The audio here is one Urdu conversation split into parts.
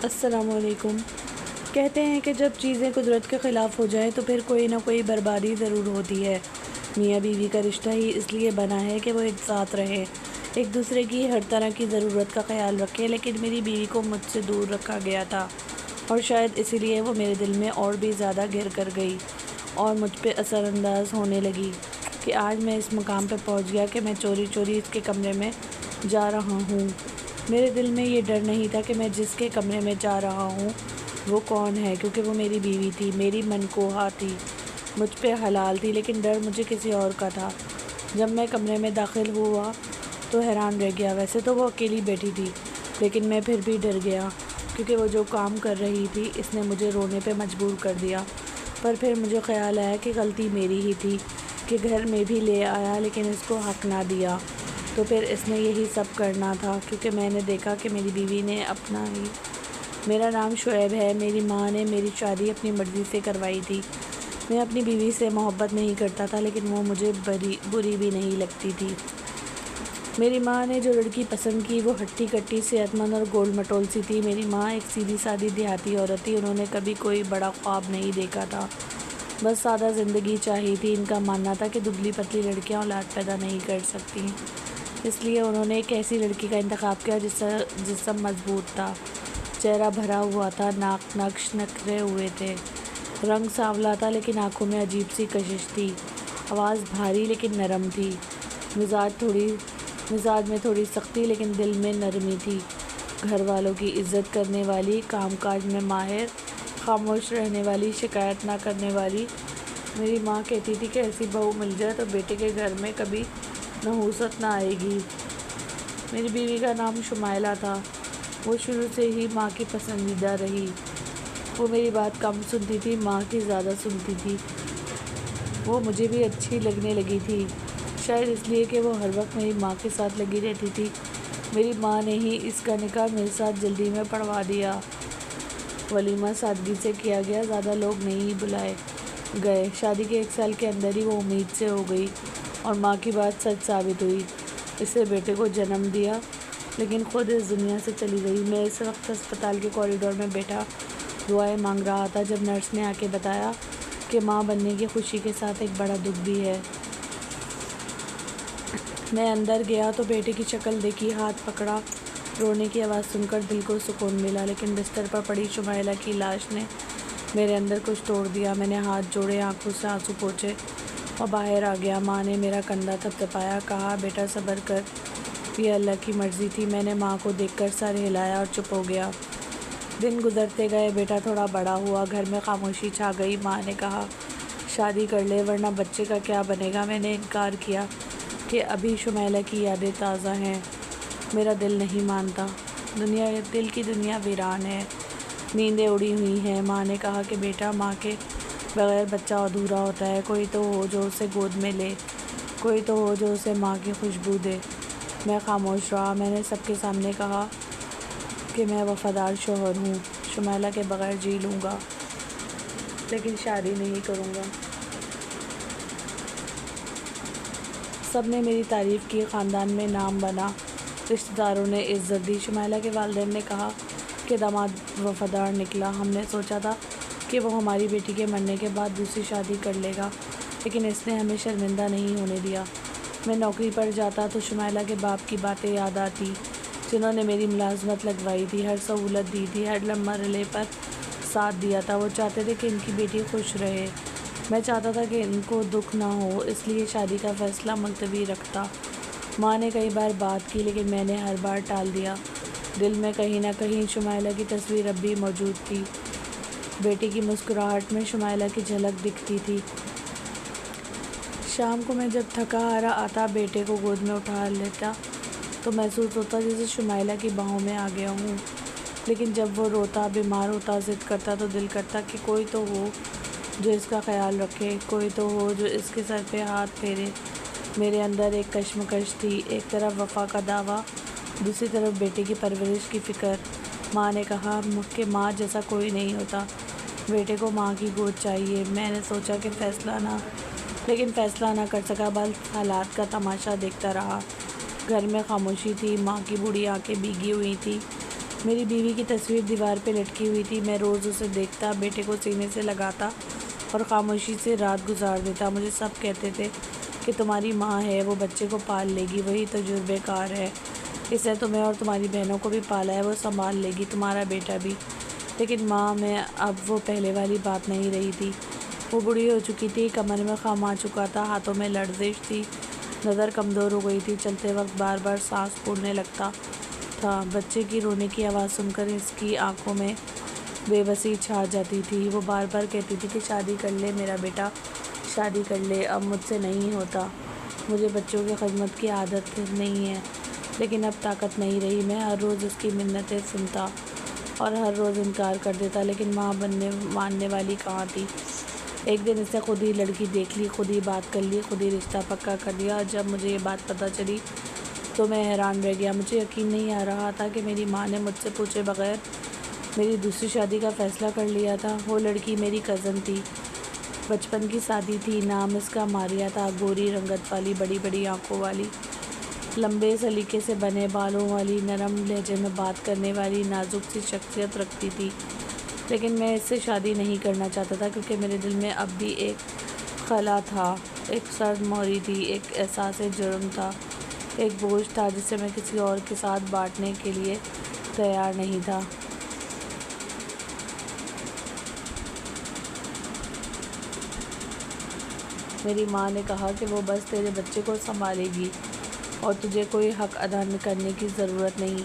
السلام علیکم۔ کہتے ہیں کہ جب چیزیں قدرت کے خلاف ہو جائیں تو پھر کوئی نہ کوئی بربادی ضرور ہوتی ہے۔ میاں بیوی کا رشتہ ہی اس لیے بنا ہے کہ وہ ایک ساتھ رہیں، ایک دوسرے کی ہر طرح کی ضرورت کا خیال رکھیں، لیکن میری بیوی کو مجھ سے دور رکھا گیا تھا اور شاید اسی لیے وہ میرے دل میں اور بھی زیادہ گھر کر گئی اور مجھ پہ اثر انداز ہونے لگی کہ آج میں اس مقام پہ پہنچ گیا کہ میں چوری چوری اس کے کمرے میں جا رہا ہوں۔ میرے دل میں یہ ڈر نہیں تھا کہ میں جس کے کمرے میں جا رہا ہوں وہ کون ہے، کیونکہ وہ میری بیوی تھی، میری منکوہا تھی، مجھ پہ حلال تھی، لیکن ڈر مجھے کسی اور کا تھا۔ جب میں کمرے میں داخل ہوا تو حیران رہ گیا۔ ویسے تو وہ اکیلی بیٹھی تھی، لیکن میں پھر بھی ڈر گیا کیونکہ وہ جو کام کر رہی تھی اس نے مجھے رونے پہ مجبور کر دیا۔ پر پھر مجھے خیال آیا کہ غلطی میری ہی تھی کہ گھر میں بھی لے آیا لیکن اس کو حق نہ دیا، تو پھر اس نے یہی سب کرنا تھا کیونکہ میں نے دیکھا کہ میری بیوی نے اپنا ہی۔ میرا نام شعیب ہے۔ میری ماں نے میری شادی اپنی مرضی سے کروائی تھی۔ میں اپنی بیوی سے محبت نہیں کرتا تھا، لیکن وہ مجھے بری بھی نہیں لگتی تھی۔ میری ماں نے جو لڑکی پسند کی وہ ہٹی کٹی، صحت مند اور گول مٹول سی تھی۔ میری ماں ایک سیدھی سادی دیہاتی عورت تھی، انہوں نے کبھی کوئی بڑا خواب نہیں دیکھا تھا، بس سادہ زندگی چاہی تھی۔ ان کا ماننا تھا کہ دبلی پتلی لڑکیاں اولاد پیدا نہیں کر سکتی، اس لیے انہوں نے ایک ایسی لڑکی کا انتخاب کیا جس کا جسم مضبوط تھا، چہرہ بھرا ہوا تھا، ناک نقش نکھرے ہوئے تھے، رنگ سانولا تھا لیکن آنکھوں میں عجیب سی کشش تھی، آواز بھاری لیکن نرم تھی، مزاج میں تھوڑی سختی لیکن دل میں نرمی تھی، گھر والوں کی عزت کرنے والی، کام کاج میں ماہر، خاموش رہنے والی، شکایت نہ کرنے والی۔ میری ماں کہتی تھی کہ ایسی بہو مل جائے تو بیٹے کے گھر میں کبھی نحوست نہ آئے گی۔ میری بیوی کا نام شمائلہ تھا۔ وہ شروع سے ہی ماں کی پسندیدہ رہی۔ وہ میری بات کم سنتی تھی، ماں کی زیادہ سنتی تھی۔ وہ مجھے بھی اچھی لگنے لگی تھی، شاید اس لیے کہ وہ ہر وقت میری ماں کے ساتھ لگی رہتی تھی۔ میری ماں نے ہی اس کا نکاح میرے ساتھ جلدی میں پڑھوا دیا۔ ولیمہ سادگی سے کیا گیا، زیادہ لوگ نہیں بلائے گئے۔ شادی کے 1 سال کے اندر ہی وہ امید سے ہو گئی اور ماں کی بات سچ ثابت ہوئی۔ اسے بیٹے کو جنم دیا لیکن خود اس دنیا سے چلی گئی۔ میں اس وقت ہسپتال کے کوریڈور میں بیٹھا دعائیں مانگ رہا تھا جب نرس نے آ کے بتایا کہ ماں بننے کی خوشی کے ساتھ ایک بڑا دکھ بھی ہے۔ میں اندر گیا تو بیٹے کی شکل دیکھی، ہاتھ پکڑا، رونے کی آواز سن کر دل کو سکون ملا، لیکن بستر پر پڑی شمائلہ کی لاش نے میرے اندر کچھ توڑ دیا۔ میں نے ہاتھ جوڑے، آنکھوں سے آنسو پوچھے اور باہر آ گیا۔ ماں نے میرا کندھا تھپتھپایا، کہا بیٹا صبر کر، یہ اللہ کی مرضی تھی۔ میں نے ماں کو دیکھ کر سر ہلایا اور چپ ہو گیا۔ دن گزرتے گئے، بیٹا تھوڑا بڑا ہوا، گھر میں خاموشی چھا گئی۔ ماں نے کہا شادی کر لے ورنہ بچے کا کیا بنے گا۔ میں نے انکار کیا کہ ابھی شمائلہ کی یادیں تازہ ہیں، میرا دل نہیں مانتا، دل کی دنیا ویران ہے، نیندیں اڑی ہوئی ہیں۔ ماں نے کہا کہ بیٹا ماں کے بغیر بچہ ادھورا ہوتا ہے، کوئی تو ہو جو اسے گود میں لے، کوئی تو ہو جو اسے ماں کی خوشبو دے۔ میں خاموش رہا۔ میں نے سب کے سامنے کہا کہ میں وفادار شوہر ہوں، شمائلہ کے بغیر جی لوں گا لیکن شادی نہیں کروں گا۔ سب نے میری تعریف کی، خاندان میں نام بنا، رشتہ داروں نے عزت دی۔ شمائلہ کے والدین نے کہا کہ داماد وفادار نکلا۔ ہم نے سوچا تھا کہ وہ ہماری بیٹی کے مرنے کے بعد دوسری شادی کر لے گا، لیکن اس نے ہمیں شرمندہ نہیں ہونے دیا۔ میں نوکری پر جاتا تو شمائلہ کے باپ کی باتیں یاد آتی، جنہوں نے میری ملازمت لگوائی تھی، ہر سہولت دی تھی، ہر مرحلے پر ساتھ دیا تھا۔ وہ چاہتے تھے کہ ان کی بیٹی خوش رہے۔ میں چاہتا تھا کہ ان کو دکھ نہ ہو، اس لیے شادی کا فیصلہ ملتوی رکھتا۔ ماں نے کئی بار بات کی لیکن میں نے ہر بار ٹال دیا۔ دل میں کہیں نہ کہیں شمائلہ کی تصویر اب بھی موجود تھی، بیٹی کی مسکراہٹ میں شمائلہ کی جھلک دکھتی تھی۔ شام کو میں جب تھکا ہارا آتا، بیٹے کو گود میں اٹھا لیتا تو محسوس ہوتا جیسے شمائلہ کی باہوں میں آ گیا ہوں، لیکن جب وہ روتا، بیمار ہوتا، ضد کرتا تو دل کرتا کہ کوئی تو ہو جو اس کا خیال رکھے، کوئی تو ہو جو اس کے سر پہ ہاتھ پھیرے۔ میرے اندر ایک کشمکش تھی، ایک طرف وفا کا دعویٰ، دوسری طرف بیٹے کی پرورش کی فکر۔ ماں نے کہا کہ ماں جیسا کوئی نہیں ہوتا، بیٹے کو ماں کی گود چاہیے۔ میں نے سوچا کہ فیصلہ نہ کر سکا، بس حالات کا تماشا دیکھتا رہا۔ گھر میں خاموشی تھی، ماں کی بوڑھی آنکھیں بھیگی ہوئی تھیں، میری بیوی کی تصویر دیوار پہ لٹکی ہوئی تھی۔ میں روز اسے دیکھتا، بیٹے کو سینے سے لگاتا اور خاموشی سے رات گزار دیتا۔ مجھے سب کہتے تھے کہ تمہاری ماں ہے، وہ بچے کو پال لے گی، وہی تجربے کار ہے، اس نے تمہیں اور تمہاری بہنوں کو بھی پالا ہے، وہ سنبھال لے گی، تمہارا بیٹا بھی۔ لیکن ماں میں اب وہ پہلے والی بات نہیں رہی تھی۔ وہ بوڑھی ہو چکی تھی، کمر میں خم آ چکا تھا، ہاتھوں میں لرزش تھی، نظر کمزور ہو گئی تھی، چلتے وقت بار بار سانس پھولنے لگتا تھا۔ بچے کی رونے کی آواز سن کر اس کی آنکھوں میں بے بسی چھا جاتی تھی۔ وہ بار بار کہتی تھی کہ شادی کر لے میرا بیٹا، شادی کر لے، اب مجھ سے نہیں ہوتا، مجھے بچوں کی خدمت کی عادت نہیں ہے۔ لیکن اب طاقت نہیں رہی۔ میں ہر روز اس کی منتیں سنتا اور ہر روز انکار کر دیتا، لیکن ماں ماننے والی کہاں تھی۔ ایک دن اس نے خود ہی لڑکی دیکھ لی، خود ہی بات کر لی، خود ہی رشتہ پکا کر دیا، اور جب مجھے یہ بات پتہ چلی تو میں حیران رہ گیا۔ مجھے یقین نہیں آ رہا تھا کہ میری ماں نے مجھ سے پوچھے بغیر میری دوسری شادی کا فیصلہ کر لیا تھا۔ وہ لڑکی میری کزن تھی، بچپن کی ساتھی تھی، نام اس کا ماریا تھا، گوری رنگت والی، بڑی بڑی آنکھوں والی، لمبے سلیقے سے بنے بالوں والی، نرم لہجے میں بات کرنے والی، نازک سی شخصیت رکھتی تھی۔ لیکن میں اس سے شادی نہیں کرنا چاہتا تھا، کیونکہ میرے دل میں اب بھی ایک خلا تھا، ایک سرد موری تھی، ایک احساس جرم تھا، ایک بوجھ تھا جسے میں کسی اور کے ساتھ بانٹنے کے لیے تیار نہیں تھا۔ میری ماں نے کہا کہ وہ بس تیرے بچے کو سنبھالے گی اور تجھے کوئی حق ادا کرنے کی ضرورت نہیں۔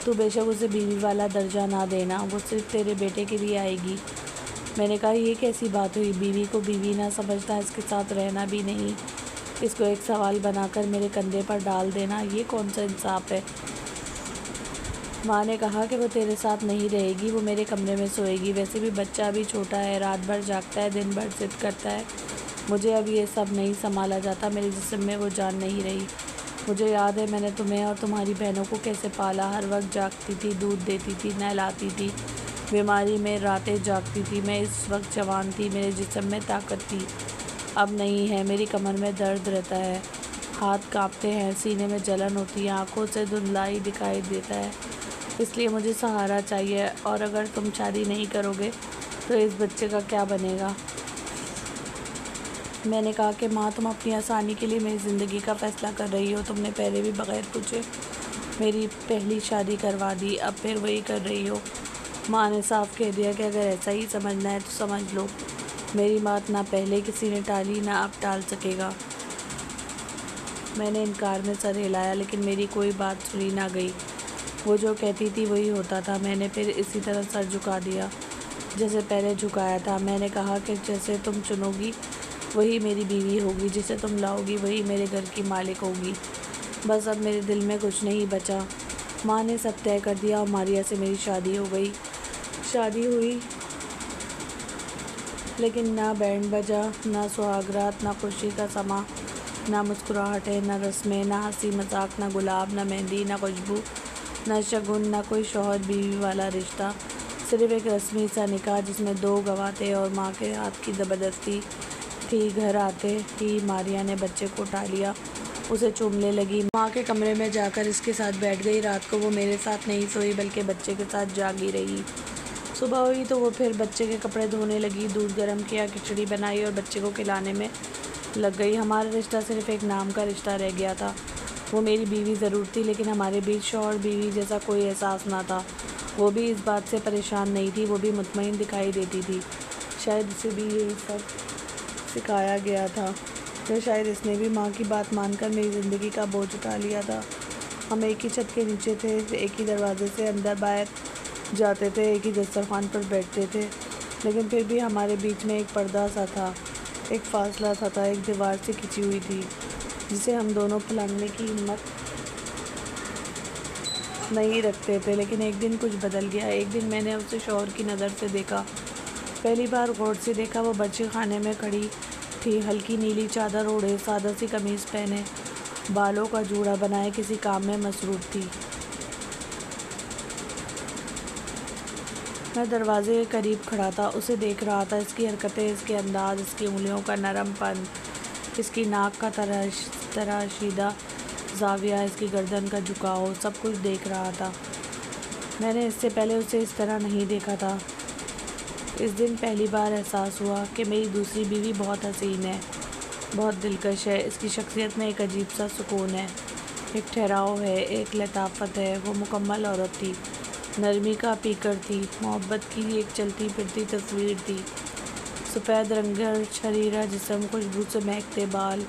تو بے شک اسے بیوی والا درجہ نہ دینا، وہ صرف تیرے بیٹے کے لیے آئے گی۔ میں نے کہا یہ کیسی بات ہوئی، بیوی کو بیوی نہ سمجھنا، اس کے ساتھ رہنا بھی نہیں، اس کو ایک سوال بنا کر میرے کندھے پر ڈال دینا، یہ کون سا انصاف ہے؟ ماں نے کہا کہ وہ تیرے ساتھ نہیں رہے گی، وہ میرے کمرے میں سوئے گی، ویسے بھی بچہ ابھی چھوٹا ہے، رات بھر جاگتا ہے، دن بھر ضد کرتا ہے، مجھے اب یہ سب نہیں سنبھالا جاتا، میرے جسم میں وہ جان نہیں رہی۔ مجھے یاد ہے میں نے تمہیں اور تمہاری بہنوں کو کیسے پالا، ہر وقت جاگتی تھی، دودھ دیتی تھی، نہلاتی تھی، بیماری میں راتیں جاگتی تھی، میں اس وقت جوان تھی، میرے جسم میں طاقت تھی، اب نہیں ہے، میری کمر میں درد رہتا ہے، ہاتھ کانپتے ہیں، سینے میں جلن ہوتی ہے، آنکھوں سے دھندلائی دکھائی دیتا ہے، اس لیے مجھے سہارا چاہیے، اور اگر تم شادی نہیں کرو گے تو اس بچے کا کیا بنے گا؟ میں نے کہا کہ ماں تم اپنی آسانی کے لیے میری زندگی کا فیصلہ کر رہی ہو، تم نے پہلے بھی بغیر پوچھے میری پہلی شادی کروا دی، اب پھر وہی کر رہی ہو۔ ماں نے صاف کہہ دیا کہ اگر ایسا ہی سمجھنا ہے تو سمجھ لو، میری بات نہ پہلے کسی نے ٹالی نہ اب ٹال سکے گا۔ میں نے انکار میں سر ہلایا، لیکن میری کوئی بات سنی نہ گئی، وہ جو کہتی تھی وہی ہوتا تھا۔ میں نے پھر اسی طرح سر جھکا دیا جیسے پہلے جھکایا تھا۔ میں نے کہا کہ جیسے تم چنو گی وہی میری بیوی ہوگی، جسے تم لاؤ گی وہی میرے گھر کی مالک ہوگی، بس اب میرے دل میں کچھ نہیں بچا۔ ماں نے سب طے کر دیا اور ماریا سے میری شادی ہو گئی۔ شادی ہوئی، لیکن نہ بینڈ بجا، نہ سہاگرات، نہ خوشی کا سما، نہ مسکراہٹیں، نہ رسمیں، نہ ہنسی مذاق، نہ گلاب، نہ مہندی، نہ خوشبو، نہ شگن، نہ کوئی شوہر بیوی والا رشتہ، صرف ایک رسمی سا نکاح جس میں دو گواہ تھے اور ماں کے ہاتھ کی زبردستی تھی۔ گھر آتے ہی ماریا نے بچے کو اٹھا لیا، اسے چومنے لگی، ماں کے کمرے میں جا کر اس کے ساتھ بیٹھ گئی۔ رات کو وہ میرے ساتھ نہیں سوئی بلکہ بچے کے ساتھ جاگی رہی۔ صبح ہوئی تو وہ پھر بچے کے کپڑے دھونے لگی، دودھ گرم کیا، کھچڑی بنائی اور بچے کو کھلانے میں لگ گئی۔ ہمارا رشتہ صرف ایک نام کا رشتہ رہ گیا تھا، وہ میری بیوی ضرور تھی، لیکن ہمارے بیچ شوہر بیوی جیسا کوئی احساس نہ تھا۔ وہ بھی اس بات سے پریشان نہیں تھی، وہ بھی مطمئن دکھائی دیتی تھی، شاید اسے بھی یہی سب سکھایا گیا تھا، یا شاید اس نے بھی ماں کی بات مان کر میری زندگی کا بوجھ اٹھا لیا تھا۔ ہم ایک ہی چھت کے نیچے تھے، ایک ہی دروازے سے اندر باہر جاتے تھے، ایک ہی دسترخوان پر بیٹھتے تھے، لیکن پھر بھی ہمارے بیچ میں ایک پردہ سا تھا، ایک فاصلہ سا تھا، ایک دیوار سے کھنچی ہوئی تھی جسے ہم دونوں پھلانگنے کی ہمت نہیں رکھتے تھے۔ لیکن ایک دن کچھ بدل گیا۔ ایک دن میں نے اسے شوہر کی نظر سے دیکھا، پہلی بار غور سے دیکھا۔ وہ بچے خانے میں کھڑی تھی، ہلکی نیلی چادر اوڑھے، سادہ سی قمیص پہنے، بالوں کا جوڑا بنائے کسی کام میں مصروف تھی۔ میں دروازے کے قریب کھڑا تھا، اسے دیکھ رہا تھا، اس کی حرکتیں، اس کے انداز، اس کی انگلیوں کا نرم پن، اس کی ناک کا تراشیدہ زاویہ، اس کی گردن کا جھکاؤ، سب کچھ دیکھ رہا تھا۔ میں نے اس سے پہلے اسے اس طرح نہیں دیکھا تھا۔ اس دن پہلی بار احساس ہوا کہ میری دوسری بیوی بہت حسین ہے، بہت دلکش ہے۔ اس کی شخصیت میں ایک عجیب سا سکون ہے، ایک ٹھہراؤ ہے، ایک لطافت ہے۔ وہ مکمل عورت تھی، نرمی کا پیکر تھی، محبت کی ایک چلتی پھرتی تصویر تھی۔ سفید رنگا چھریرا جسم، خوشبو سے مہکتے بال،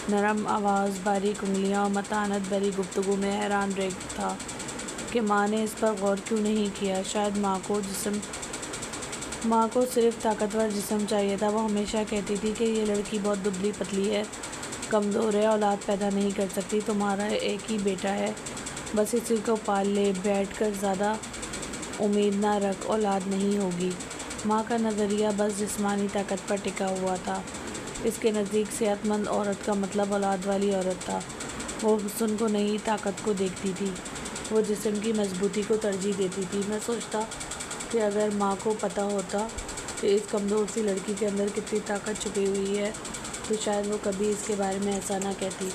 نرم آواز، باریک انگلیاں اور متانت بھری گفتگو میں حیران رہ تھا کہ ماں نے اس پر غور کیوں نہیں کیا۔ شاید ماں کو صرف طاقتور جسم چاہیے تھا۔ وہ ہمیشہ کہتی تھی کہ یہ لڑکی بہت دبلی پتلی ہے، کمزور ہے، اولاد پیدا نہیں کر سکتی۔ تمہارا ایک ہی بیٹا ہے، بس اسی کو پال لے، بیٹھ کر زیادہ امید نہ رکھ، اولاد نہیں ہوگی۔ ماں کا نظریہ بس جسمانی طاقت پر ٹکا ہوا تھا۔ اس کے نزدیک صحت مند عورت کا مطلب اولاد والی عورت تھا۔ وہ حسن کو نہیں، طاقت کو دیکھتی تھی، وہ جسم کی مضبوطی کو ترجیح دیتی تھی۔ میں سوچتا کہ اگر ماں کو پتہ ہوتا کہ اس کمزور سی لڑکی کے اندر کتنی طاقت چھپی ہوئی ہے تو شاید وہ کبھی اس کے بارے میں ایسا نہ کہتی۔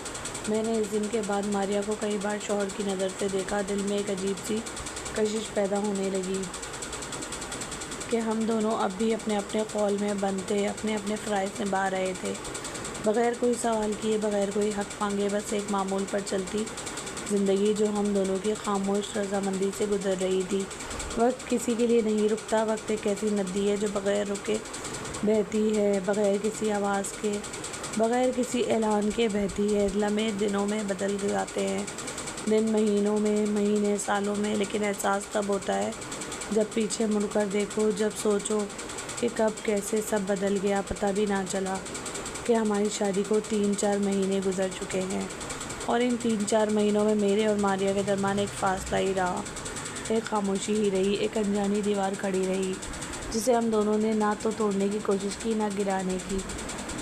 میں نے اس دن کے بعد ماریا کو کئی بار شوہر کی نظر سے دیکھا۔ دل میں ایک عجیب سی کشش پیدا ہونے لگی کہ ہم دونوں اب بھی اپنے اپنے قول میں بند تھے، اپنے اپنے فرائض نبھا رہے تھے، بغیر کوئی سوال کیے، بغیر کوئی حق مانگے، بس ایک معمول پر چلتی زندگی جو ہم دونوں کی خاموش رضامندی سے گزر رہی تھی۔ وقت کسی کے لیے نہیں رکتا۔ وقت ایک ایسی ندی ہے جو بغیر رکے بہتی ہے، بغیر کسی آواز کے، بغیر کسی اعلان کے بہتی ہے۔ لمحے دنوں میں بدل جاتے ہیں، دن مہینوں میں، مہینے سالوں میں، لیکن احساس تب ہوتا ہے جب پیچھے مڑ کر دیکھو، جب سوچو کہ کب کیسے سب بدل گیا۔ پتہ بھی نہ چلا کہ ہماری شادی کو 3-4 مہینے گزر چکے ہیں، اور ان 3-4 مہینوں میں میرے اور ماریا کے درمیان ایک فاصلہ ہی رہا، ایک خاموشی ہی رہی، ایک انجانی دیوار کھڑی رہی جسے ہم دونوں نے نہ تو توڑنے کی کوشش کی، نہ گرانے کی۔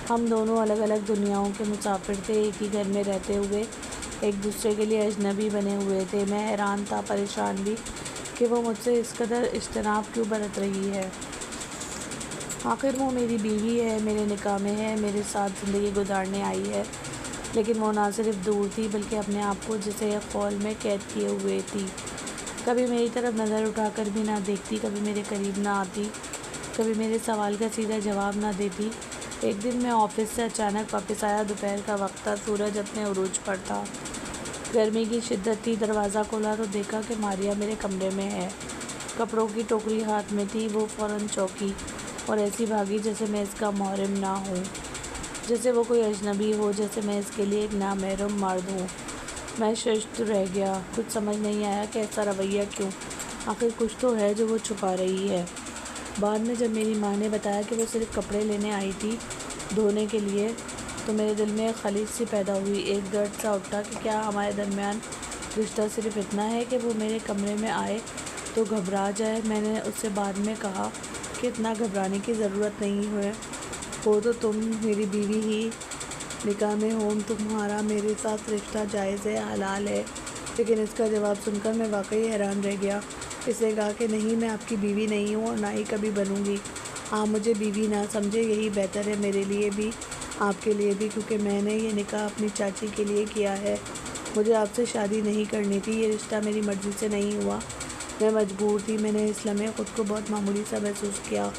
ہم دونوں الگ الگ دنیاؤں کے مسافر تھے، ایک ہی گھر میں رہتے ہوئے ایک دوسرے کے لیے اجنبی بنے ہوئے تھے۔ میں حیران تھا، پریشان بھی، کہ وہ مجھ سے اس قدر اجتناب کیوں برت رہی ہے۔ آخر وہ میری بیوی ہے، میرے نکاح میں ہے، میرے ساتھ زندگی گزارنے آئی ہے، لیکن وہ نہ صرف دور تھی بلکہ اپنے آپ کو جسے ایک قول میں قید کیے ہوئے تھی۔ کبھی میری طرف نظر اٹھا کر بھی نہ دیکھتی، کبھی میرے قریب نہ آتی، کبھی میرے سوال کا سیدھا جواب نہ دیتی۔ ایک دن میں آفس سے اچانک واپس آیا، دوپہر کا وقت تھا، سورج اپنے عروج پر تھا، گرمی کی شدت تھی۔ دروازہ کھولا تو دیکھا کہ ماریا میرے کمرے میں ہے، کپڑوں کی ٹوکری ہاتھ میں تھی۔ وہ فوراً چونکی اور ایسی بھاگی جیسے میں اس کا محرم نہ ہوں، جیسے وہ کوئی اجنبی ہو، جیسے میں اس کے لیے ایک نامحرم مرد ہوں۔ میں ششدر رہ گیا، کچھ سمجھ نہیں آیا کہ ایسا رویہ کیوں، آخر کچھ تو ہے جو وہ چھپا رہی ہے۔ بعد میں جب میری ماں نے بتایا کہ وہ صرف کپڑے لینے آئی تھی دھونے کے لیے، تو میرے دل میں ایک خلیج سی پیدا ہوئی، ایک درد سا اٹھا کہ کیا ہمارے درمیان رشتہ صرف اتنا ہے کہ وہ میرے کمرے میں آئے تو گھبرا جائے۔ میں نے اس سے بعد میں کہا کہ اتنا گھبرانے کی ضرورت نہیں ہے، ہو تو تم میری بیوی ہی، نکاح میں ہو، تمہارا میرے ساتھ رشتہ جائز ہے، حلال ہے۔ لیکن اس کا جواب سن کر میں واقعی حیران رہ گیا۔ اس نے کہا کہ نہیں، میں آپ کی بیوی نہیں ہوں اور نہ ہی کبھی بنوں گی۔ آپ مجھے بیوی نہ سمجھے، یہی بہتر ہے میرے لیے بھی، آپ کے لیے بھی، کیونکہ میں نے یہ نکاح اپنی چاچی کے لیے کیا ہے۔ مجھے آپ سے شادی نہیں کرنی تھی، یہ رشتہ میری مرضی سے نہیں ہوا، میں مجبور تھی۔ میں نے اس لمحے خود کو بہت معمولی سا محسوس کیا۔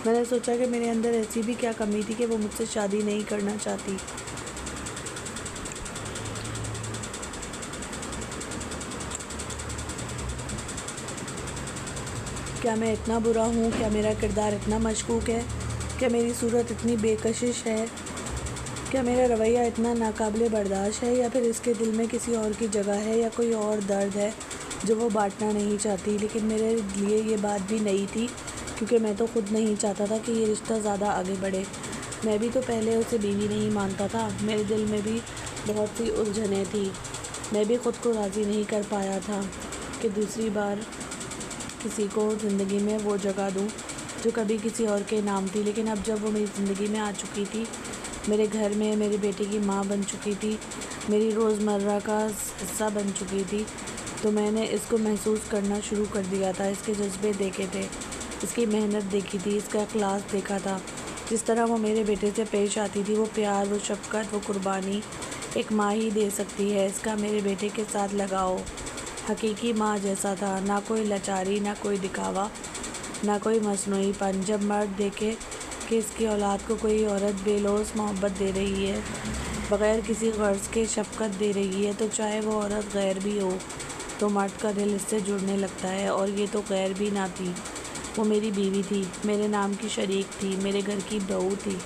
میں نے سوچا کہ میرے اندر ایسی بھی کیا کمی تھی کہ وہ مجھ سے شادی نہیں کرنا چاہتی۔ کیا میں اتنا برا ہوں؟ کیا میرا کردار اتنا مشکوک ہے؟ کیا میری صورت اتنی بے کشش ہے؟ کیا میرا رویہ اتنا ناقابل برداشت ہے؟ یا پھر اس کے دل میں کسی اور کی جگہ ہے، یا کوئی اور درد ہے جو وہ بانٹنا نہیں چاہتی؟ لیکن میرے لیے یہ بات بھی نئی تھی، کیونکہ میں تو خود نہیں چاہتا تھا کہ یہ رشتہ زیادہ آگے بڑھے۔ میں بھی تو پہلے اسے بیوی نہیں مانتا تھا، میرے دل میں بھی بہت سی الجھنیں تھیں۔ میں بھی خود کو راضی نہیں کر پایا تھا کہ دوسری بار کسی کو زندگی میں وہ جگہ دوں جو کبھی کسی اور کے نام تھی۔ لیکن اب جب وہ میری زندگی میں آ چکی تھی، میرے گھر میں میرے بیٹے کی ماں بن چکی تھی، میری روزمرہ کا حصہ بن چکی تھی، تو میں نے اس کو محسوس کرنا شروع کر دیا تھا۔ اس کے جذبے دیکھے تھے، اس کی محنت دیکھی تھی، اس کا اخلاص دیکھا تھا، جس طرح وہ میرے بیٹے سے پیش آتی تھی۔ وہ پیار، وہ شفقت، وہ قربانی ایک ماں ہی دے سکتی ہے۔ اس کا میرے بیٹے کے ساتھ لگاؤ حقیقی ماں جیسا تھا، نہ کوئی لاچاری، نہ کوئی دکھاوا، نہ کوئی مصنوعی پن۔ جب مرد دیکھے کہ اس کی اولاد کو کوئی عورت بے لوث محبت دے رہی ہے، بغیر کسی غرض کے شفقت دے رہی ہے، تو چاہے وہ عورت غیر بھی ہو تو مرد کا دل اس سے جڑنے لگتا ہے۔ اور یہ تو غیر بھی نہ تھی، وہ میری بیوی تھی، میرے نام کی شریک تھی، میرے گھر کی بہو تھی،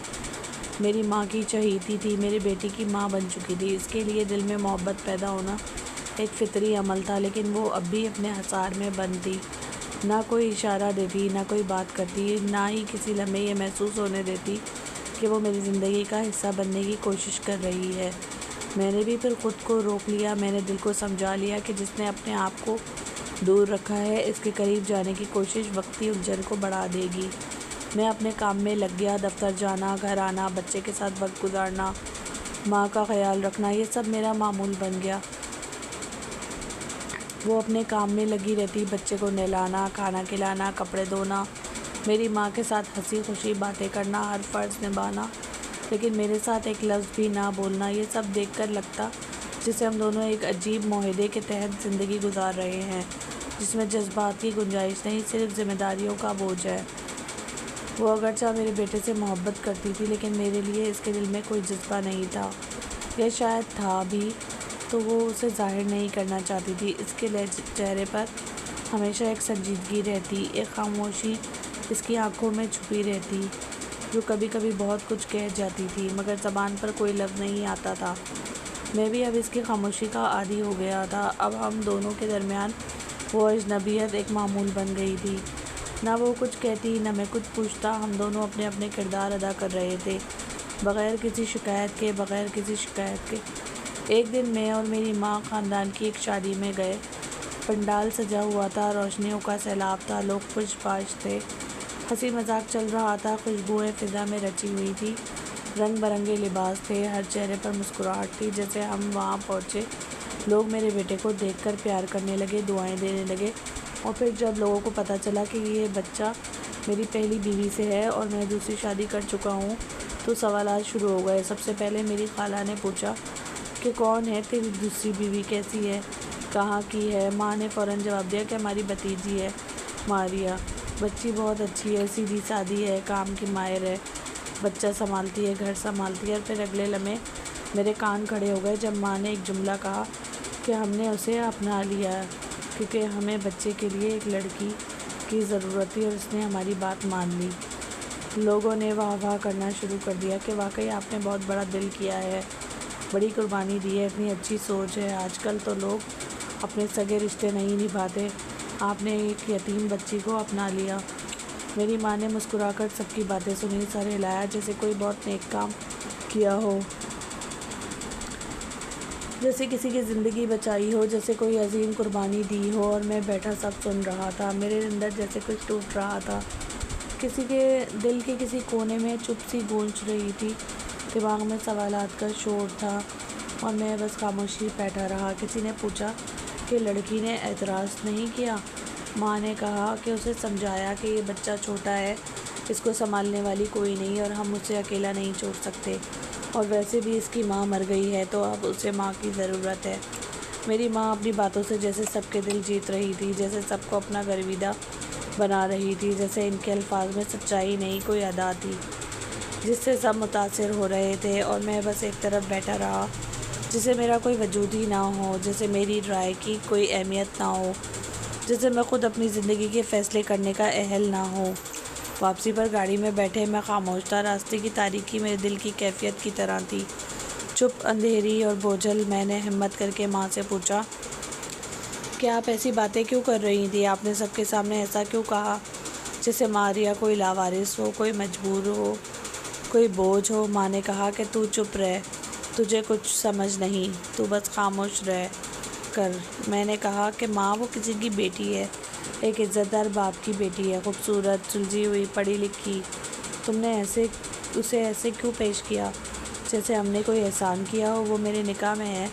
میری ماں کی چہیتی تھی، میری بیٹی کی ماں بن چکی تھی۔ اس کے لیے دل میں محبت پیدا ہونا ایک فطری عمل تھا، لیکن وہ اب بھی اپنے حصار میں بند تھی۔ نہ کوئی اشارہ دیتی، نہ کوئی بات کرتی، نہ ہی کسی لمحے یہ محسوس ہونے دیتی کہ وہ میری زندگی کا حصہ بننے کی کوشش کر رہی ہے۔ میں نے بھی پھر خود کو روک لیا، میں نے دل کو سمجھا لیا کہ جس نے اپنے آپ کو دور رکھا ہے، اس کے قریب جانے کی کوشش وقتی الجھن کو بڑھا دے گی۔ میں اپنے کام میں لگ گیا، دفتر جانا، گھر آنا، بچے کے ساتھ وقت گزارنا، ماں کا خیال رکھنا، یہ سب میرا معمول بن گیا۔ وہ اپنے کام میں لگی رہتی، بچے کو نہلانا، کھانا کھلانا، کپڑے دھونا، میری ماں کے ساتھ ہنسی خوشی باتیں کرنا، ہر فرض نبھانا، لیکن میرے ساتھ ایک لفظ بھی نہ بولنا۔ یہ سب دیکھ کر لگتا جسے ہم دونوں ایک عجیب معاہدے کے تحت زندگی گزار رہے ہیں، جس میں جذبات کی گنجائش نہیں، صرف ذمہ داریوں کا بوجھ ہے۔ وہ اگرچہ میرے بیٹے سے محبت کرتی تھی، لیکن میرے لیے اس کے دل میں کوئی جذبہ نہیں تھا، یا شاید تھا بھی تو وہ اسے ظاہر نہیں کرنا چاہتی تھی۔ اس کے چہرے پر ہمیشہ ایک سنجیدگی رہتی، ایک خاموشی اس کی آنکھوں میں چھپی رہتی، جو کبھی کبھی بہت کچھ کہہ جاتی تھی، مگر زبان پر کوئی لفظ نہیں آتا تھا۔ میں بھی اب اس کی خاموشی کا عادی ہو گیا تھا۔ اب ہم دونوں کے درمیان وہ اجنبیت ایک معمول بن گئی تھی، نہ وہ کچھ کہتی، نہ میں کچھ پوچھتا، ہم دونوں اپنے اپنے کردار ادا کر رہے تھے، بغیر کسی شکایت کے۔ ایک دن میں اور میری ماں خاندان کی ایک شادی میں گئے۔ پنڈال سجا ہوا تھا، روشنیوں کا سیلاب تھا، لوگ خوش باش تھے، ہنسی مذاق چل رہا تھا، خوشبوئیں فضا میں رچی ہوئی تھی، رنگ برنگے لباس تھے، ہر چہرے پر مسکراہٹ تھی۔ جیسے ہم وہاں پہنچے، لوگ میرے بیٹے کو دیکھ کر پیار کرنے لگے، دعائیں دینے لگے، اور پھر جب لوگوں کو پتہ چلا کہ یہ بچہ میری پہلی بیوی سے ہے اور میں دوسری شادی کر چکا ہوں، تو سوالات شروع ہو گئے۔ سب سے پہلے میری خالہ نے پوچھا کہ کون ہے تیری دوسری بیوی، کیسی ہے، کہاں کی ہے؟ ماں نے فوراً جواب دیا کہ ہماری بھتیجی ہے ماریہ، بچی بہت اچھی ہے، سیدھی سادھی ہے، کام کی ماہر ہے، بچہ سنبھالتی ہے، گھر سنبھالتی ہے۔ اور پھر اگلے لمحے میرے کان کھڑے ہو گئے جب ماں نے ایک جملہ کہا کہ ہم نے اسے اپنا لیا کیونکہ ہمیں بچے کے لیے ایک لڑکی کی ضرورت تھی، اور اس نے ہماری بات مان لی۔ لوگوں نے واہ واہ کرنا شروع کر دیا کہ واقعی آپ نے بہت بڑا دل کیا ہے، بڑی قربانی دی ہے، اتنی اچھی سوچ ہے۔ آج کل تو لوگ اپنے سگے رشتے نہیں نبھاتے، آپ نے ایک یتیم بچی کو اپنا لیا۔ میری ماں نے مسکرا کر سب کی باتیں سنی، سر ہلایا جیسے کوئی بہت نیک کام کیا ہو، جیسے کسی کی زندگی بچائی ہو، جیسے کوئی عظیم قربانی دی ہو، اور میں بیٹھا سب سن رہا تھا۔ میرے اندر جیسے کچھ ٹوٹ رہا تھا، کسی کے دل کے کسی کونے میں چپ سی گونج رہی تھی، دماغ میں سوالات کا شور تھا، اور میں بس خاموشی بیٹھا رہا۔ کسی نے پوچھا کہ لڑکی نے اعتراض نہیں کیا؟ ماں نے کہا کہ اسے سمجھایا کہ یہ بچہ چھوٹا ہے، اس کو سنبھالنے والی کوئی نہیں، اور ہم اسے اکیلا نہیں چھوڑ سکتے، اور ویسے بھی اس کی ماں مر گئی ہے تو اب اسے ماں کی ضرورت ہے۔ میری ماں اپنی باتوں سے جیسے سب کے دل جیت رہی تھی، جیسے سب کو اپنا گرویدہ بنا رہی تھی، جیسے ان کے الفاظ میں سچائی نہیں، کوئی ادا تھی جس سے سب متاثر ہو رہے تھے، اور میں بس ایک طرف بیٹھا رہا، جسے میرا کوئی وجود ہی نہ ہو، جیسے میری رائے کی کوئی اہمیت نہ ہو، جیسے میں خود اپنی زندگی کے فیصلے کرنے کا اہل نہ ہوں۔ واپسی پر گاڑی میں بیٹھے میں خاموش تھا، راستے کی تاریکی میرے دل کی کیفیت کی طرح تھی، چپ، اندھیری اور بوجھل۔ میں نے ہمت کر کے ماں سے پوچھا کہ آپ ایسی باتیں کیوں کر رہی تھیں؟ آپ نے سب کے سامنے ایسا کیوں کہا جیسے ماریہ کوئی لاوارث ہو، کوئی مجبور ہو، کوئی بوجھ ہو؟ ماں نے کہا کہ تو چپ رہ، تجھے کچھ سمجھ نہیں، تو بس خاموش رہ کر۔ میں نے کہا کہ ماں، وہ کسی کی بیٹی ہے، ایک عزت دار باپ کی بیٹی ہے، خوبصورت، سلجھی ہوئی، پڑھی لکھی، تم نے اسے ایسے کیوں پیش کیا جیسے ہم نے کوئی احسان کیا ہو؟ وہ میرے نکاح میں ہے،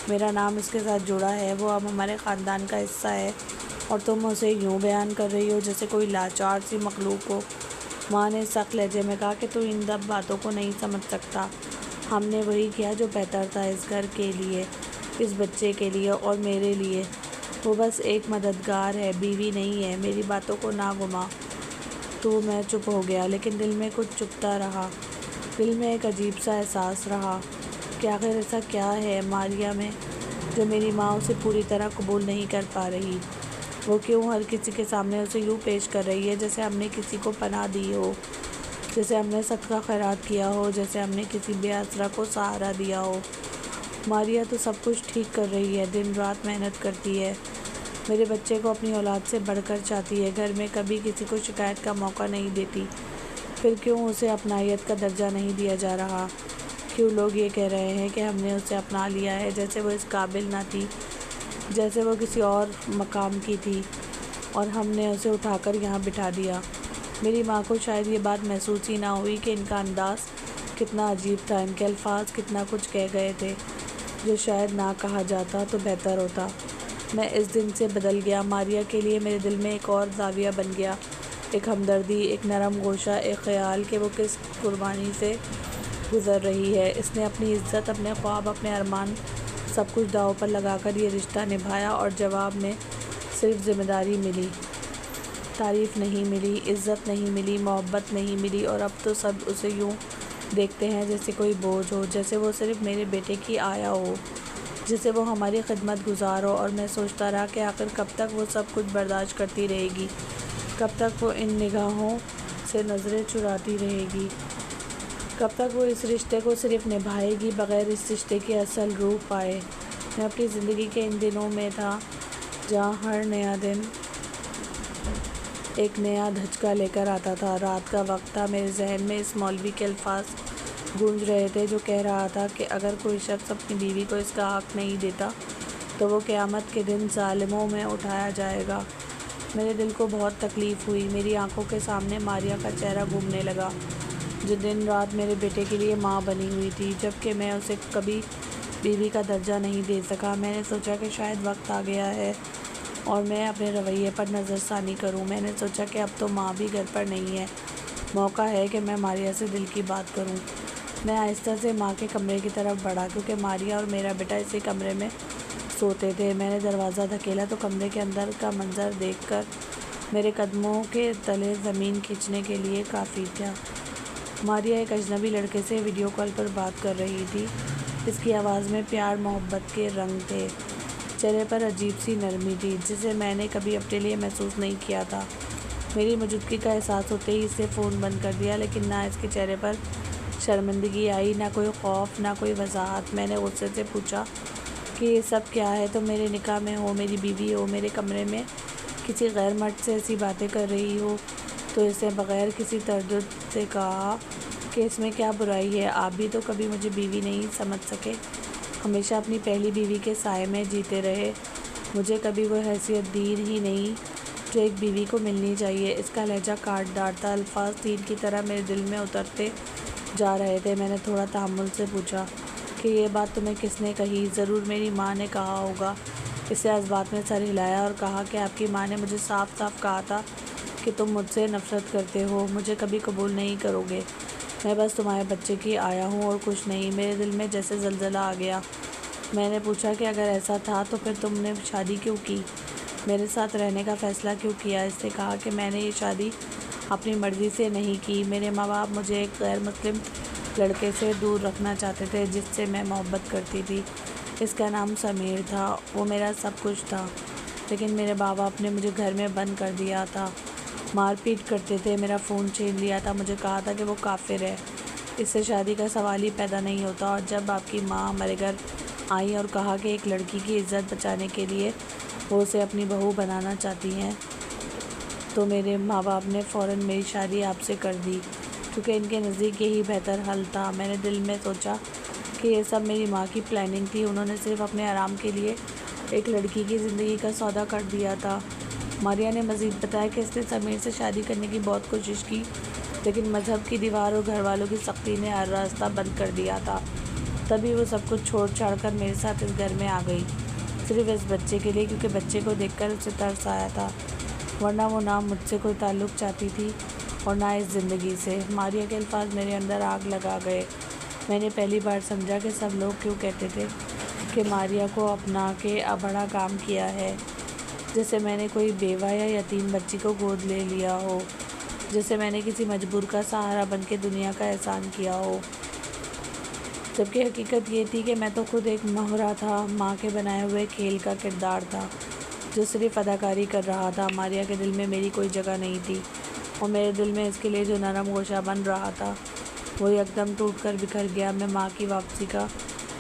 میرا نام اس کے ساتھ جڑا ہے، وہ اب ہمارے خاندان کا حصہ ہے، اور تم اسے یوں بیان کر رہی ہو جیسے کوئی لاچار سی مخلوق ہو۔ ماں نے سخت لہجے میں کہا کہ تو ان سب باتوں کو نہیں سمجھ سکتا، ہم نے وہی کیا جو بہتر تھا اس گھر کے لیے، اس بچے کے لیے اور میرے لیے۔ وہ بس ایک مددگار ہے، بیوی نہیں ہے۔ میری باتوں کو نہ گھما۔ تو میں چپ ہو گیا، لیکن دل میں کچھ چپتا رہا۔ دل میں ایک عجیب سا احساس رہا کہ آخر ایسا کیا ہے ماریا میں جو میری ماں اسے پوری طرح قبول نہیں کر پا رہی۔ وہ کیوں ہر کسی کے سامنے اسے یوں پیش کر رہی ہے جیسے ہم نے کسی کو پناہ دی ہو، جیسے ہم نے صدقہ خیرات کیا ہو، جیسے ہم نے کسی بے آسرا کو سہارا دیا ہو۔ ماریا تو سب کچھ ٹھیک کر رہی ہے، دن رات محنت کرتی ہے، میرے بچے کو اپنی اولاد سے بڑھ کر چاہتی ہے، گھر میں کبھی کسی کو شکایت کا موقع نہیں دیتی، پھر کیوں اسے اپنائیت کا درجہ نہیں دیا جا رہا؟ کیوں لوگ یہ کہہ رہے ہیں کہ ہم نے اسے اپنا لیا ہے، جیسے وہ اس قابل نہ تھی، جیسے وہ کسی اور مقام کی تھی، اور ہم نے اسے اٹھا کر یہاں بٹھا دیا۔ میری ماں کو شاید یہ بات محسوس ہی نہ ہوئی کہ ان کا انداز کتنا عجیب تھا، ان کے الفاظ کتنا کچھ کہہ گئے تھے جو شاید نہ کہا جاتا تو بہتر ہوتا۔ میں اس دن سے بدل گیا۔ ماریا کے لیے میرے دل میں ایک اور زاویہ بن گیا، ایک ہمدردی، ایک نرم گوشہ، ایک خیال کہ وہ کس قربانی سے گزر رہی ہے۔ اس نے اپنی عزت، اپنے خواب، اپنے ارمان سب کچھ داؤ پر لگا کر یہ رشتہ نبھایا، اور جواب میں صرف ذمہ داری ملی، تعریف نہیں ملی، عزت نہیں ملی، محبت نہیں ملی، اور اب تو سب اسے یوں دیکھتے ہیں جیسے کوئی بوجھ ہو، جیسے وہ صرف میرے بیٹے کی آیا ہو، جیسے وہ ہماری خدمت گزار ہو۔ اور میں سوچتا رہا کہ آخر کب تک وہ سب کچھ برداشت کرتی رہے گی، کب تک وہ ان نگاہوں سے نظریں چراتی رہے گی، کب تک وہ اس رشتے کو صرف نبھائے گی بغیر اس رشتے کی اصل روح پائے۔ میں اپنی زندگی کے ان دنوں میں تھا جہاں ہر نیا دن ایک نیا دھچکا لے کر آتا تھا۔ رات کا وقت تھا، میرے ذہن میں اس مولوی کے الفاظ گونج رہے تھے جو کہہ رہا تھا کہ اگر کوئی شخص اپنی بیوی کو اس کا حق نہیں دیتا تو وہ قیامت کے دن ظالموں میں اٹھایا جائے گا۔ میرے دل کو بہت تکلیف ہوئی۔ میری آنکھوں کے سامنے ماریا کا چہرہ گھومنے لگا، جو دن رات میرے بیٹے کے لیے ماں بنی ہوئی تھی، جبکہ میں اسے کبھی بیوی کا درجہ نہیں دے سکا۔ میں نے سوچا کہ شاید وقت آ گیا ہے اور میں اپنے رویے پر نظر ثانی کروں۔ میں نے سوچا کہ اب تو ماں بھی گھر پر نہیں ہے، موقع ہے کہ میں ماریا سے دل کی بات کروں۔ میں آہستہ سے ماں کے کمرے کی طرف بڑھا، کیونکہ ماریا اور میرا بیٹا اسی کمرے میں سوتے تھے۔ میں نے دروازہ دھکیلا تو کمرے کے اندر کا منظر دیکھ کر میرے قدموں کے تلے زمین کھینچنے کے لیے کافی تھا۔ ماریا ایک اجنبی لڑکے سے ویڈیو کال پر بات کر رہی تھی۔ اس کی آواز میں پیار، محبت کے رنگ تھے، چہرے پر عجیب سی نرمی تھی جسے میں نے کبھی اپنے لیے محسوس نہیں کیا تھا۔ میری موجودگی کا احساس ہوتے ہی اس نے فون بند کر دیا، لیکن نہ اس کے چہرے پر شرمندگی آئی، نہ کوئی خوف، نہ کوئی وضاحت۔ میں نے غصے سے پوچھا کہ یہ سب کیا ہے؟ تم میرے نکاح میں ہو، میری بیوی ہو، میرے کمرے میں کسی غیر مرد سے ایسی باتیں کر رہی ہو؟ تو اس نے بغیر کسی تردد سے کہا کہ اس میں کیا برائی ہے؟ آپ بھی تو کبھی مجھے بیوی نہیں سمجھ سکے، ہمیشہ اپنی پہلی بیوی کے سائے میں جیتے رہے، مجھے کبھی وہ حیثیت دی ہی نہیں جو ایک بیوی کو ملنی چاہیے۔ اس کا لہجہ کاٹدار تھا، الفاظ تیر کی طرح میرے دل میں اترتے جا رہے تھے۔ میں نے تھوڑا تحمل سے پوچھا کہ یہ بات تمہیں کس نے کہی؟ ضرور میری ماں نے کہا ہوگا۔ اس نے اس بات میں سر ہلایا اور کہا کہ آپ کی ماں نے مجھے صاف صاف کہا تھا کہ تم مجھ سے نفرت کرتے ہو، مجھے کبھی قبول نہیں کرو گے، میں بس تمہارے بچے کی آیا ہوں اور کچھ نہیں۔ میرے دل میں جیسے زلزلہ آ گیا۔ میں نے پوچھا کہ اگر ایسا تھا تو پھر تم نے شادی کیوں کی، میرے ساتھ رہنے کا فیصلہ کیوں کیا؟ اس نے کہا کہ میں نے یہ شادی اپنی مرضی سے نہیں کی، میرے ماں باپ مجھے ایک غیر مسلم لڑکے سے دور رکھنا چاہتے تھے جس سے میں محبت کرتی تھی۔ اس کا نام سمیر تھا، وہ میرا سب کچھ تھا، لیکن میرے ماں باپ نے مجھے گھر میں بند کر دیا تھا، مار پیٹ کرتے تھے، میرا فون چھین لیا تھا، مجھے کہا تھا کہ وہ کافر ہے، اس سے شادی کا سوال ہی پیدا نہیں ہوتا۔ اور جب آپ کی ماں ہمارے گھر آئی اور کہا کہ ایک لڑکی کی عزت بچانے کے لیے وہ اسے اپنی بہو بنانا چاہتی ہیں، تو میرے ماں باپ نے فوراً میری شادی آپ سے کر دی، کیونکہ ان کے نزدیک یہی بہتر حل تھا۔ میں نے دل میں سوچا کہ یہ سب میری ماں کی پلاننگ تھی، انہوں نے صرف اپنے آرام کے لیے ایک لڑکی کی زندگی کا سودا کر دیا تھا۔ ماریا نے مزید بتایا کہ اس نے سمیر سے شادی کرنے کی بہت کوشش کی، لیکن مذہب کی دیوار اور گھر والوں کی سختی نے ہر راستہ بند کر دیا تھا۔ تبھی وہ سب کچھ چھوڑ چھاڑ کر میرے ساتھ اس گھر میں آ گئی، صرف اس بچے کے لیے، کیونکہ بچے کو دیکھ کر اسے ترس آیا تھا، ورنہ وہ نہ مجھ سے کوئی تعلق چاہتی تھی اور نہ اس زندگی سے۔ ماریا کے الفاظ میرے اندر آگ لگا گئے۔ میں نے پہلی بار سمجھا کہ سب لوگ کیوں کہتے تھے کہ ماریا کو اپنا کے بڑا کام کیا ہے۔ جیسے میں نے کوئی بیوہ یا یتیم بچی کو گود لے لیا ہو، جیسے میں نے کسی مجبور کا سہارا بن کے دنیا کا احسان کیا ہو، جبکہ حقیقت یہ تھی کہ میں تو خود ایک مہرا تھا، ماں کے بنائے ہوئے کھیل کا کردار تھا جو صرف اداکاری کر رہا تھا۔ ماریا کے دل میں میری کوئی جگہ نہیں تھی، اور میرے دل میں اس کے لیے جو نرم گوشہ بن رہا تھا وہ یکدم ٹوٹ کر بکھر گیا۔ میں ماں کی واپسی کا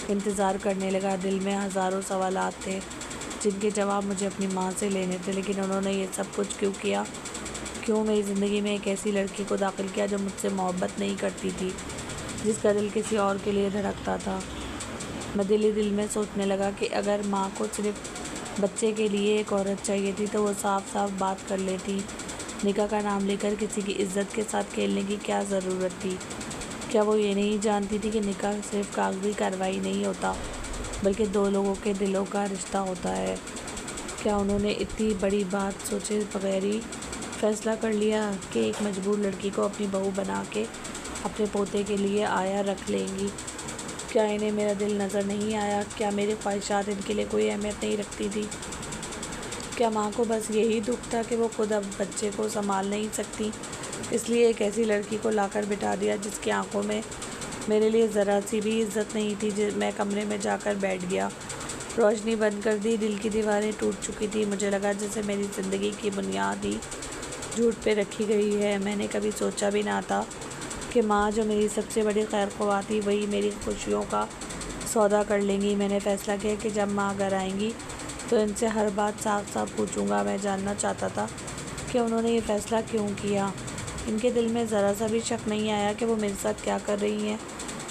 انتظار کرنے لگا۔ دل میں ہزاروں سوالات تھے جن کے جواب مجھے اپنی ماں سے لینے تھے، لیکن انہوں نے یہ سب کچھ کیوں کیا؟ کیوں میری زندگی میں ایک ایسی لڑکی کو داخل کیا جو مجھ سے محبت نہیں کرتی تھی، جس کا دل کسی اور کے لیے دھڑکتا تھا؟ میں دل ہی دل میں سوچنے لگا کہ اگر ماں کو صرف بچے کے لیے ایک عورت چاہیے تھی تو وہ صاف صاف بات کر لیتی۔ نکاح کا نام لے کر کسی کی عزت کے ساتھ کھیلنے کی کیا ضرورت تھی؟ کیا وہ یہ نہیں جانتی تھی کہ نکاح صرف کاغذی کارروائی نہیں ہوتا بلکہ دو لوگوں کے دلوں کا رشتہ ہوتا ہے؟ کیا انہوں نے اتنی بڑی بات سوچے بغیر ہی فیصلہ کر لیا کہ ایک مجبور لڑکی کو اپنی بہو بنا کے اپنے پوتے کے لیے آیا رکھ لیں گی؟ کیا انہیں میرا دل نظر نہیں آیا؟ کیا میری خواہشات ان کے لیے کوئی اہمیت نہیں رکھتی تھی؟ کیا ماں کو بس یہی دکھ تھا کہ وہ خود اب بچے کو سنبھال نہیں سکتی، اس لیے ایک ایسی لڑکی کو لا کر بٹھا دیا جس کی آنکھوں میں میرے لیے ذرا سی بھی عزت نہیں تھی؟ میں کمرے میں جا کر بیٹھ گیا، روشنی بند کر دی، دل کی دیواریں ٹوٹ چکی تھی۔ مجھے لگا جیسے میری زندگی کی بنیاد ہی جھوٹ پہ رکھی گئی ہے۔ میں نے کبھی سوچا بھی نہ تھا کہ ماں جو میری سب سے بڑی خیر خواہ تھی وہی میری خوشیوں کا سودا کر لیں گی۔ میں نے فیصلہ کیا کہ جب ماں گھر آئیں گی تو ان سے ہر بات صاف صاف پوچھوں گا۔ میں جاننا چاہتا تھا کہ انہوں نے یہ فیصلہ کیوں کیا۔ ان کے دل میں ذرا سا بھی شک نہیں آیا کہ وہ میرے ساتھ کیا کر رہی ہیں؟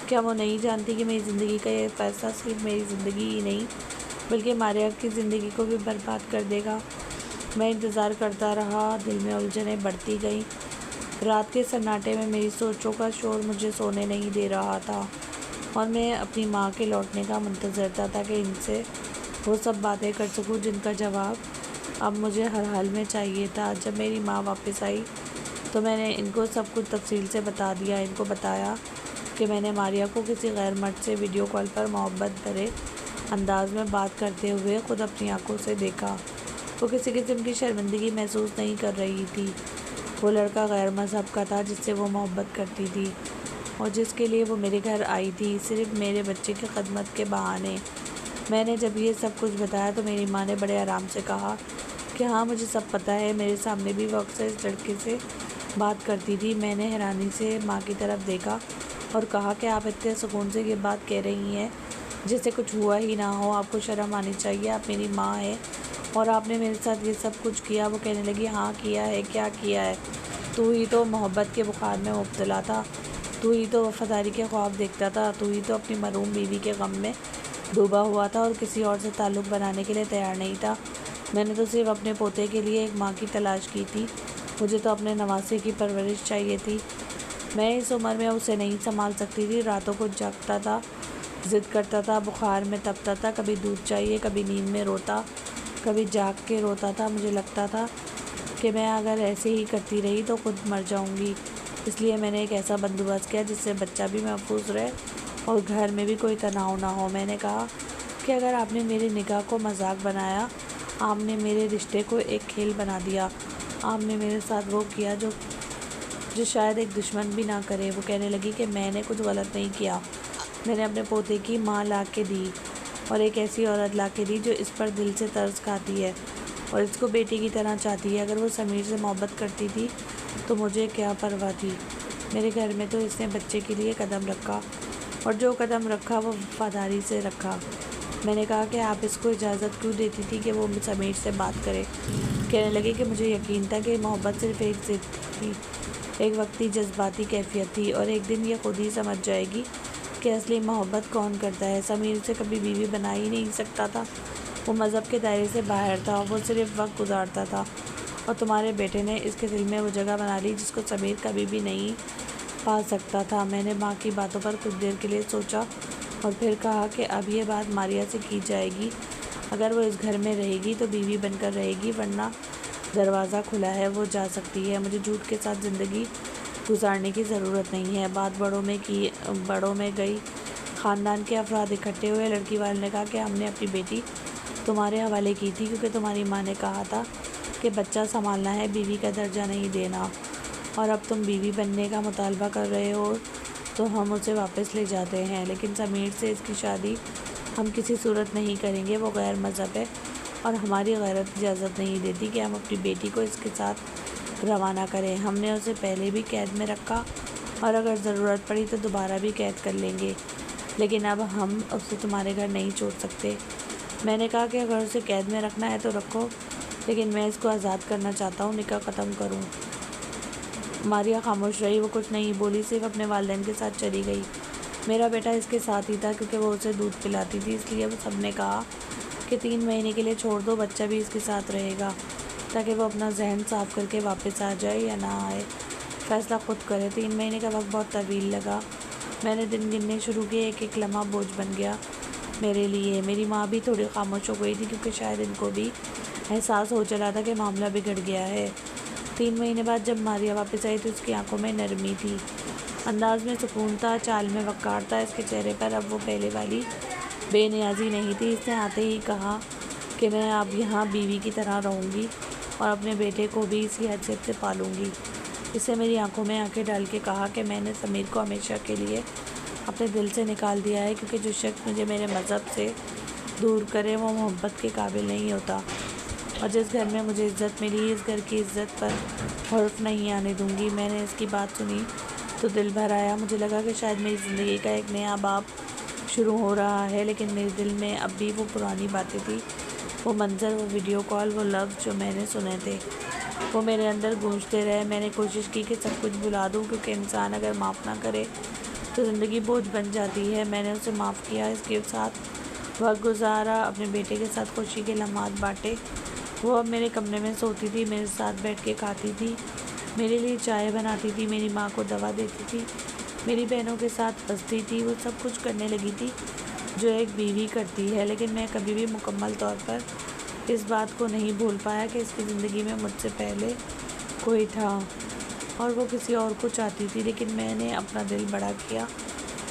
کیا وہ نہیں جانتی کہ میری زندگی کا یہ فیصلہ صرف میری زندگی ہی نہیں بلکہ ماریا کی زندگی کو بھی برباد کر دے گا؟ میں انتظار کرتا رہا، دل میں الجھنیں بڑھتی گئیں۔ رات کے سناٹے میں میری سوچوں کا شور مجھے سونے نہیں دے رہا تھا، اور میں اپنی ماں کے لوٹنے کا منتظر تھا تاکہ ان سے وہ سب باتیں کر سکوں جن کا جواب اب مجھے ہر حال میں چاہیے تھا۔ جب میری ماں واپس آئی تو میں نے ان کو سب کچھ تفصیل سے بتا دیا۔ ان کو بتایا کہ میں نے ماریا کو کسی غیر مرد سے ویڈیو کال پر محبت بھرے انداز میں بات کرتے ہوئے خود اپنی آنکھوں سے دیکھا۔ وہ کسی قسم کی شرمندگی محسوس نہیں کر رہی تھی۔ وہ لڑکا غیر مذہب کا تھا جس سے وہ محبت کرتی تھی اور جس کے لیے وہ میرے گھر آئی تھی، صرف میرے بچے کی خدمت کے بہانے۔ میں نے جب یہ سب کچھ بتایا تو میری ماں نے بڑے آرام سے کہا کہ ہاں مجھے سب پتہ ہے، میرے سامنے بھی وہ اکثر اس لڑکے سے بات کرتی تھی۔ میں نے حیرانی سے ماں کی طرف دیکھا اور کہا کہ آپ اتنے سکون سے یہ بات کہہ رہی ہیں جیسے کچھ ہوا ہی نہ ہو، آپ کو شرم آنی چاہیے، آپ میری ماں ہیں اور آپ نے میرے ساتھ یہ سب کچھ کیا۔ وہ کہنے لگی ہاں کیا ہے، کیا کیا ہے؟ تو ہی تو محبت کے بخار میں مبتلا تھا، تو ہی تو وفاداری کے خواب دیکھتا تھا، تو ہی تو اپنی مرحوم بیوی کے غم میں ڈوبا ہوا تھا اور کسی اور سے تعلق بنانے کے لیے تیار نہیں تھا۔ میں نے تو صرف اپنے پوتے کے لیے ایک ماں کی تلاش کی تھی، مجھے تو اپنے نواسے کی پرورش چاہیے تھی۔ میں اس عمر میں اسے نہیں سنبھال سکتی تھی۔ راتوں کو جاگتا تھا، ضد کرتا تھا، بخار میں تپتا تھا، کبھی دودھ چاہیے، کبھی نیند میں روتا، کبھی جاگ کے روتا تھا۔ مجھے لگتا تھا کہ میں اگر ایسے ہی کرتی رہی تو خود مر جاؤں گی، اس لیے میں نے ایک ایسا بندوبست کیا جس سے بچہ بھی محفوظ رہے اور گھر میں بھی کوئی تناؤ نہ ہو۔ میں نے کہا کہ اگر آپ نے میرے نکاح کو مذاق بنایا، آپ نے میرے رشتے کو ایک کھیل بنا دیا، آپ نے میرے ساتھ وہ کیا جو شاید ایک دشمن بھی نہ کرے۔ وہ کہنے لگی کہ میں نے کچھ غلط نہیں کیا، میں نے اپنے پوتے کی ماں لا کے دی اور ایک ایسی عورت لا کے دی جو اس پر دل سے ترس کھاتی ہے اور اس کو بیٹی کی طرح چاہتی ہے۔ اگر وہ سمیر سے محبت کرتی تھی تو مجھے کیا پرواہ تھی؟ میرے گھر میں تو اس نے بچے کے لیے قدم رکھا اور جو قدم رکھا وہ وفاداری سے رکھا۔ میں نے کہا کہ آپ اس کو اجازت کیوں دیتی تھی کہ وہ سمیر سے بات کرے؟ کہنے لگی کہ مجھے یقین تھا کہ محبت صرف ایک ضد تھی، ایک وقتی جذباتی کیفیت تھی، اور ایک دن یہ خود ہی سمجھ جائے گی کہ اصلی محبت کون کرتا ہے۔ سمیر سے کبھی بیوی بنا ہی نہیں سکتا تھا، وہ مذہب کے دائرے سے باہر تھا، وہ صرف وقت گزارتا تھا، اور تمہارے بیٹے نے اس کے دل میں وہ جگہ بنا لی جس کو سمیر کبھی بھی نہیں پا سکتا تھا۔ میں نے ماں کی باتوں پر کچھ دیر کے لیے سوچا اور پھر کہا کہ اب یہ بات ماریا سے کی جائے گی۔ اگر وہ اس گھر میں رہے گی تو بیوی بن کر رہے گی، ورنہ دروازہ کھلا ہے، وہ جا سکتی ہے۔ مجھے جھوٹ کے ساتھ زندگی گزارنے کی ضرورت نہیں ہے۔ بات بڑوں میں گئی، خاندان کے افراد اکٹھے ہوئے۔ لڑکی والے نے کہا کہ ہم نے اپنی بیٹی تمہارے حوالے کی تھی کیونکہ تمہاری ماں نے کہا تھا کہ بچہ سنبھالنا ہے، بیوی کا درجہ نہیں دینا، اور اب تم بیوی بننے کا مطالبہ کر رہے ہو تو ہم اسے واپس لے جاتے ہیں، لیکن سمیر سے اس کی شادی ہم کسی صورت نہیں کریں گے، وہ غیر مذہب ہے اور ہماری غیرت اجازت نہیں دیتی کہ ہم اپنی بیٹی کو اس کے ساتھ روانہ کریں۔ ہم نے اسے پہلے بھی قید میں رکھا اور اگر ضرورت پڑی تو دوبارہ بھی قید کر لیں گے، لیکن اب ہم اسے تمہارے گھر نہیں چھوڑ سکتے۔ میں نے کہا کہ اگر اسے قید میں رکھنا ہے تو رکھو، لیکن میں اس کو آزاد کرنا چاہتا ہوں، نکاح ختم کروں۔ ماریا خاموش رہی، وہ کچھ نہیں بولی، صرف اپنے والدین کے ساتھ چلی گئی۔ میرا بیٹا اس کے ساتھ ہی تھا کیونکہ وہ اسے دودھ پلاتی تھی، اس لیے وہ سب نے کہا کہ 3 مہینے کے لیے چھوڑ دو، بچہ بھی اس کے ساتھ رہے گا تاکہ وہ اپنا ذہن صاف کر کے واپس آ جائے یا نہ آئے، فیصلہ خود کرے۔ 3 مہینے کا وقت بہت طویل لگا، میں نے دن گننے شروع کیے، ایک ایک لمحہ بوجھ بن گیا میرے لیے۔ میری ماں بھی تھوڑی خاموش ہو گئی تھی کیونکہ شاید ان کو بھی احساس ہو چلا تھا کہ معاملہ بگڑ گیا ہے۔ 3 مہینے بعد جب ماریا واپس آئی تو اس کی آنکھوں میں نرمی تھی، انداز میں سکون تھا، چال میں وقار تھا، اس کے چہرے پر اب وہ پہلے والی بے نیازی نہیں تھی۔ اس نے آتے ہی کہا کہ میں اب یہاں بیوی کی طرح رہوں گی اور اپنے بیٹے کو بھی اسی حیثیت سے پالوں گی۔ اس نے میری آنکھوں میں آنکھیں ڈال کے کہا کہ میں نے سمیر کو ہمیشہ کے لیے اپنے دل سے نکال دیا ہے، کیونکہ جو شخص مجھے میرے مذہب سے دور کرے وہ محبت کے قابل نہیں ہوتا، اور جس گھر میں مجھے عزت ملی اس گھر کی عزت پر حرف نہیں آنے دوں گی۔ میں نے اس کی بات سنی تو دل بھر آیا، مجھے لگا کہ شاید میری زندگی کا ایک نیا باب شروع ہو رہا ہے، لیکن میرے دل میں اب بھی وہ پرانی باتیں تھیں، وہ منظر، وہ ویڈیو کال، وہ لفظ جو میں نے سنے تھے، وہ میرے اندر گونجتے رہے۔ میں نے کوشش کی کہ سب کچھ بھلا دوں، کیونکہ انسان اگر معاف نہ کرے تو زندگی بوجھ بن جاتی ہے۔ میں نے اسے معاف کیا، اس کے ساتھ وقت گزارا، اپنے بیٹے کے ساتھ خوشی کے لمحات بانٹے۔ وہ اب میرے کمرے میں سوتی تھی، میرے ساتھ بیٹھ کے کھاتی تھی، میرے لیے چائے بناتی تھی، میری ماں کو دوا دیتی تھی، میری بہنوں کے ساتھ ہنستی تھی، وہ سب کچھ کرنے لگی تھی جو ایک بیوی کرتی ہے، لیکن میں کبھی بھی مکمل طور پر اس بات کو نہیں بھول پایا کہ اس کی زندگی میں مجھ سے پہلے کوئی تھا اور وہ کسی اور کو چاہتی تھی، لیکن میں نے اپنا دل بڑا کیا،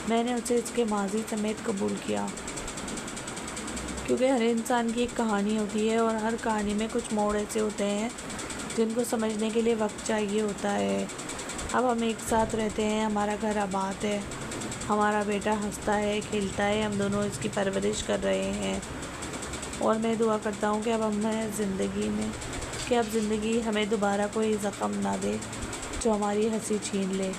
میں نے اسے اس کے ماضی سمیت قبول کیا، کیونکہ ہر انسان کی ایک کہانی ہوتی ہے اور ہر کہانی میں کچھ موڑ ایسے ہوتے ہیں جن کو سمجھنے کے لیے وقت چاہیے ہوتا ہے۔ اب ہم ایک ساتھ رہتے ہیں، ہمارا گھر آباد ہے، ہمارا بیٹا ہنستا ہے، کھیلتا ہے، ہم دونوں اس کی پرورش کر رہے ہیں، اور میں دعا کرتا ہوں کہ اب زندگی ہمیں دوبارہ کوئی زخم نہ دے جو ہماری ہنسی چھین لے۔